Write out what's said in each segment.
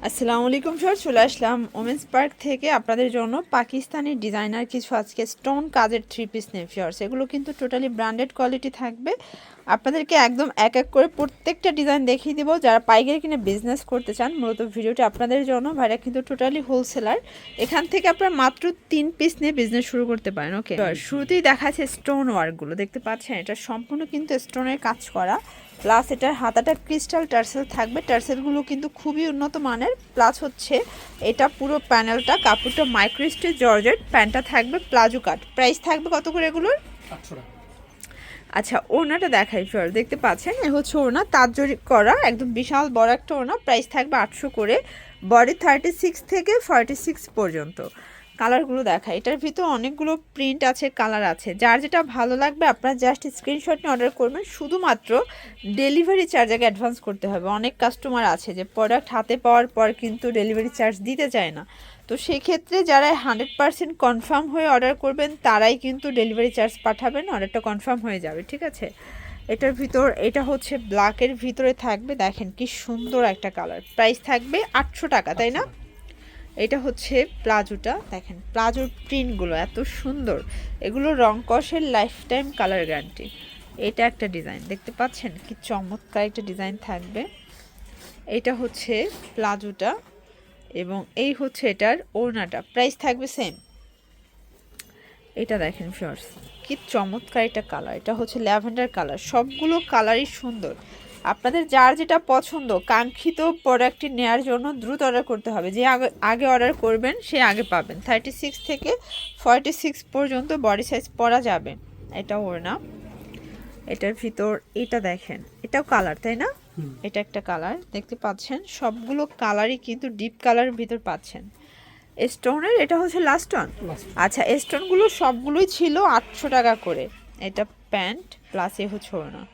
আসসালামু আলাইকুম স্যার, চলে আসলাম ওমেন্স পার্ক থেকে আপনাদের জন্য পাকিস্তানি ডিজাইনার কিছু আজকে স্টোন কাজের থ্রি পিস নেফিয়ার্স। এগুলো কিন্তু টোটালি ব্র্যান্ডেড কোয়ালিটি থাকবে। আপনাদেরকে একদম এক এক করে প্রত্যেকটা ডিজাইন দেখিয়ে দিব। যারা পাইকারি কিনে বিজনেস করতে চান, মূলত ভিডিওটি আপনাদের জন্য। ভাইরা কিন্তু টোটালি হোলসেলার। এখান থেকে আপনারা মাত্র 3 পিস নিয়ে বিজনেস শুরু করতে পারেন। ওকে, শুরুতেই দেখাচ্ছে স্টোন ওয়ার্কগুলো, দেখতে পাচ্ছেন এটা সম্পূর্ণ কিন্তু স্টোনের কাজ করা, প্লাস এটার হাতাটা ক্রিস্টাল টার্সেল থাকবে। টার্সেলগুলো কিন্তু খুবই উন্নত মানের। প্লাস হচ্ছে এটা পুরো প্যানেলটা কাপড়টা মাইক্রোস্টেজ জর্জেট, প্যান্টটা থাকবে প্লাজো কাট। প্রাইস থাকবে কত করে এগুলোর? 800 টাকা। আচ্ছা, ওড়নাটা দেখাই ফিওর, দেখতে পাচ্ছেন এ হচ্ছে ওড়না, তাঁতজরি করা একদম বিশাল বড় একটা ওড়না। প্রাইস থাকবে 800 করে। বডি 36 থেকে 46 পর্যন্ত। কালারগুলো দেখা, এটার ভিতর অনেকগুলো প্রিন্ট আছে, কালার আছে। যার যেটা ভালো লাগবে আপনারা জাস্ট স্ক্রিনশট নিয়ে অর্ডার করবেন। শুধুমাত্র ডেলিভারি চার্জ আগে অ্যাডভান্স করতে হবে। অনেক কাস্টমার আছে যে প্রোডাক্ট হাতে পাওয়ার পর কিন্তু ডেলিভারি চার্জ দিতে চায় না। তো সেক্ষেত্রে যারা 100% কনফার্ম হয়ে অর্ডার করবেন তারাই কিন্তু ডেলিভারি চার্জ পাঠাবেন, অর্ডারটা কনফার্ম হয়ে যাবে। ঠিক আছে, এটার ভিতর এটা হচ্ছে ব্ল্যাকের ভিতরে থাকবে, দেখেন কি সুন্দর একটা কালার। প্রাইস থাকবে 800 টাকা, তাই না? এটা হচ্ছে প্লাজোটা, দেখেন প্লাজোর প্রিন্টগুলো এত সুন্দর। এগুলো রং কষের লাইফ টাইম কালার গ্যারান্টি। এটা একটা ডিজাইন, দেখতে পাচ্ছেন কি চমৎকার একটা ডিজাইন থাকবে। এটা হচ্ছে প্লাজোটা এবং এই হচ্ছে এটার ওড়নাটা। প্রাইস থাকবে সেম। এটা দেখেন ফিয়ার্স, কি চমৎকার একটা কালার। এটা হচ্ছে ল্যাভেন্ডার কালার। সবগুলো কালারই সুন্দর। আপনাদের যার যেটা পছন্দ, কাঙ্ক্ষিত প্রোডাক্টটি নেওয়ার জন্য দ্রুত অর্ডার করতে হবে। যে আগে অর্ডার করবেন সে আগে পাবেন। 36 থেকে 46 পর্যন্ত বডি সাইজ পরা যাবে। এটা ওড়না। এটার ভিতর এটা দেখেন, এটাও কালার, তাই না? এটা একটা কালার, দেখতে পাচ্ছেন সবগুলো কালারই কিন্তু ডিপ কালারের ভিতর পাচ্ছেন। স্টোনের এটা হচ্ছে লাস্ট ওয়ান। আচ্ছা, স্টোনগুলো সবগুলোই ছিল 800 টাকা করে। এটা প্যান্ট প্লাস এ হচ্ছে ওড়না।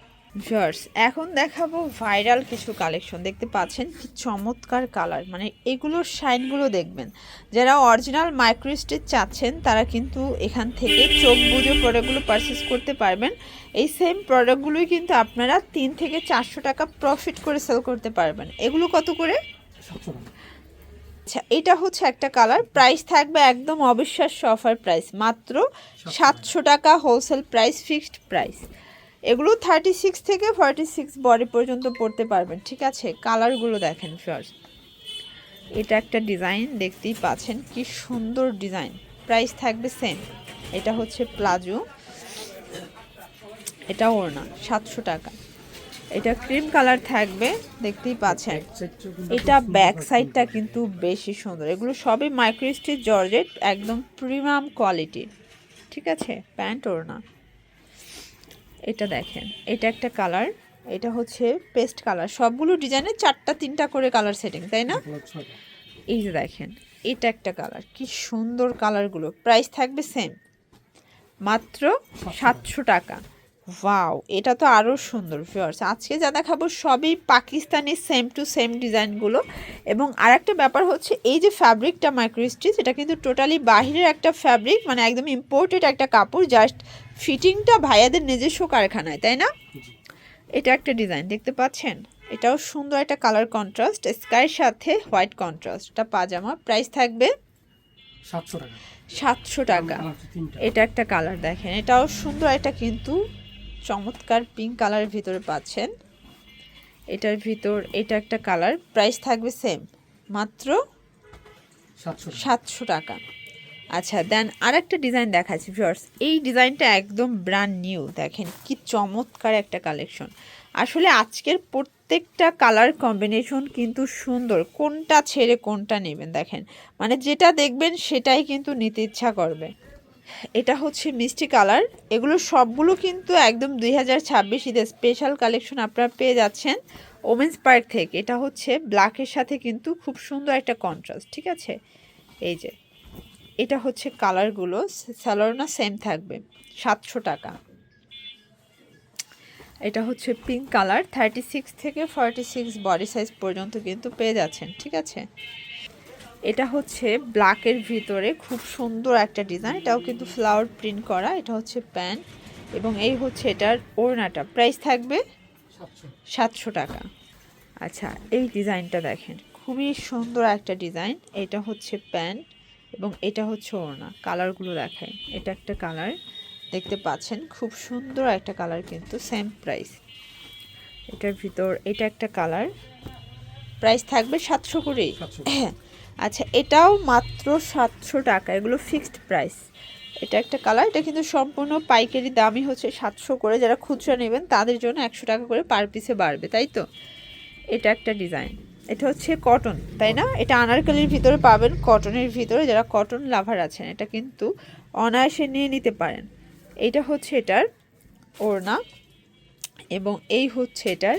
ভিউয়ার্স, এখন দেখাবো ভাইরাল কিছু কালেকশন। দেখতে পাচ্ছেন কি চমৎকার কালার, মানে এগুলোর শাইনগুলো দেখবেন। যারা অরিজিনাল মাইক্রো স্টিচ চাচ্ছেন তারা কিন্তু এখান থেকে চোখ বুজে প্রোডাক্টগুলো পারচেস করতে পারবেন। এই সেম প্রোডাক্টগুলোই কিন্তু আপনারা 3 থেকে 400 টাকা প্রফিট করে সেল করতে পারবেন। এগুলো কত করে? 700 টাকা। আচ্ছা, এটা হচ্ছে একটা কালার। প্রাইস থাকবে একদম অবিশ্বাস্য অফার প্রাইস, মাত্র 700 টাকা হোলসেল প্রাইস, ফিক্সড প্রাইস। এগুলো 36 থেকে 46 বডি পর্যন্ত পড়তে পারবেন। ঠিক আছে, কালারগুলো দেখেন ফার্স্ট। এটা একটা ডিজাইন, দেখতেই পাচ্ছেন কি সুন্দর ডিজাইন। প্রাইস থাকবে সেম। এটা হচ্ছে প্লাজো, এটা ওড়না, 700 টাকা। এটা ক্রিম কালার থাকবে, দেখতেই পাচ্ছেন। এটা ব্যাক সাইডটা কিন্তু বেশি সুন্দর। এগুলো সবই মাইক্রো স্টিচ জর্জেট, একদম প্রিমিয়াম কোয়ালিটির। ঠিক আছে, প্যান্ট ওড়না। এটা দেখেন, এটা একটা কালার, এটা হচ্ছে পেস্ট কালার। সবগুলো ডিজাইনে 4টা 3টা করে কালার সেটিং, তাই না? এই যে দেখেন, এটা একটা কালার, কি সুন্দর কালারগুলো। প্রাইস থাকবে সেম, মাত্র 700 টাকা। ওয়াও, এটা তো আরও সুন্দর। ভিউয়ার্স, আজকে যা দেখাবো সবই পাকিস্তানি সেম টু সেম ডিজাইনগুলো। এবং আরেকটা ব্যাপার হচ্ছে এই যে ফ্যাব্রিকটা মাইক্রো স্টিচ, এটা কিন্তু টোটালি বাহিরের একটা ফ্যাব্রিক, মানে একদম ইম্পোর্টেড একটা কাপড়। জাস্ট ফিটিংটা ভাইয়াদের নিজস্ব কারখানায়, তাই না? এটা একটা ডিজাইন, দেখতে পাচ্ছেন। এটাও সুন্দর একটা কালার কন্ট্রাস্ট, স্কাইয়ের সাথে হোয়াইট কন্ট্রাস্ট। এটা পাজামা। প্রাইস থাকবে 700 টাকা। 700 টাকা। এটা একটা কালার দেখেন, এটাও সুন্দর একটা কিন্তু চমৎকার পিঙ্ক কালারের ভিতরে পাচ্ছেন। এটার ভিতর এটা একটা কালার। প্রাইস থাকবে সেম, মাত্র 700 টাকা। আচ্ছা, দেন আরেকটা ডিজাইন দেখাচ্ছি ভিউয়ার্স। এই ডিজাইনটা একদম ব্র্যান্ড নিউ, দেখেন কি চমৎকার একটা কালেকশন। আসলে আজকের প্রত্যেকটা কালার কম্বিনেশন কিন্তু সুন্দর। কোনটা ছেড়ে কোনটা নেবেন দেখেন, মানে যেটা দেখবেন সেটাই কিন্তু নিতে ইচ্ছা করবে। এটা হচ্ছে মিষ্টি কালার। এগুলো সবগুলো কিন্তু একদম 2026 ঈদের স্পেশাল কালেকশন আপনারা পেয়ে যাচ্ছেন ওমেন্স পার্ক থেকে। এটা হচ্ছে ব্ল্যাকের সাথে কিন্তু খুব সুন্দর একটা কন্ট্রাস্ট। ঠিক আছে, এই যে এটা হচ্ছে কালারগুলো। স্যালোনা সেম থাকবে, 700 টাকা। এটা হচ্ছে পিঙ্ক কালার, 36 থেকে 46 বডি সাইজ পর্যন্ত কিন্তু পেয়ে যাচ্ছেন। ঠিক আছে, এটা হচ্ছে ব্ল্যাকের ভিতরে খুব সুন্দর একটা ডিজাইন। এটাও কিন্তু ফ্লাওয়ার প্রিন্ট করা। এটা হচ্ছে প্যান্ট এবং এই হচ্ছে এটার ওড়নাটা। প্রাইস থাকবে 700 টাকা। আচ্ছা, এই ডিজাইনটা দেখেন, খুবই সুন্দর একটা ডিজাইন। এটা হচ্ছে প্যান্ট এবং এটা হচ্ছে ওড়না। কালারগুলো দেখায়, এটা একটা কালার দেখতে পাচ্ছেন, খুব সুন্দর একটা কালার, কিন্তু সেম প্রাইস। এটার ভিতর এটা একটা কালার, প্রাইস থাকবে 700 করেই। 700 আচ্ছা, এটাও মাত্র 700 টাকা, এগুলো ফিক্সড প্রাইস। এটা একটা কালার, এটা কিন্তু সম্পূর্ণ পাইকারি দামই হচ্ছে 700 করে। যারা খুচরা নেবেন তাদের জন্য 100 টাকা করে পার পিসে বাড়বে, তাই তো। এটা একটা ডিজাইন, এটা হচ্ছে কটন, তাই না? এটা আনারকলির ভিতরে পাবেন, কটনের ভিতরে। যারা কটন লাভার আছেন এটা কিন্তু অনায়াসে নিয়ে নিতে পারেন। এইটা হচ্ছে এটার ওড়না এবং এই হচ্ছে এটার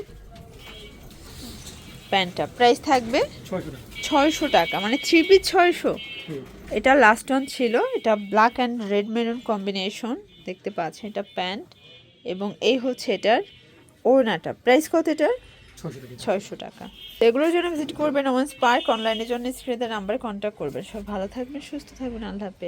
প্যান্টটা। প্রাইস থাকবে 600 টাকা, মানে 3 পিস 600। এটা লাস্ট ওয়ান ছিল, এটা black and red maroon combination দেখতে পাচ্ছেন। এটা প্যান্ট এবং এই হচ্ছে এটার ওড়নাটা। প্রাইস কত এটার? 600 টাকা। এগুলোর জন্য ভিজিট করবেন ওমেন্স পার্ক। অনলাইনের জন্য স্ক্রিনে নাম্বারে কন্ট্যাক্ট করবেন। সব ভালো থাকবেন, সুস্থ থাকবেন, আল্লাহ হাফেজ।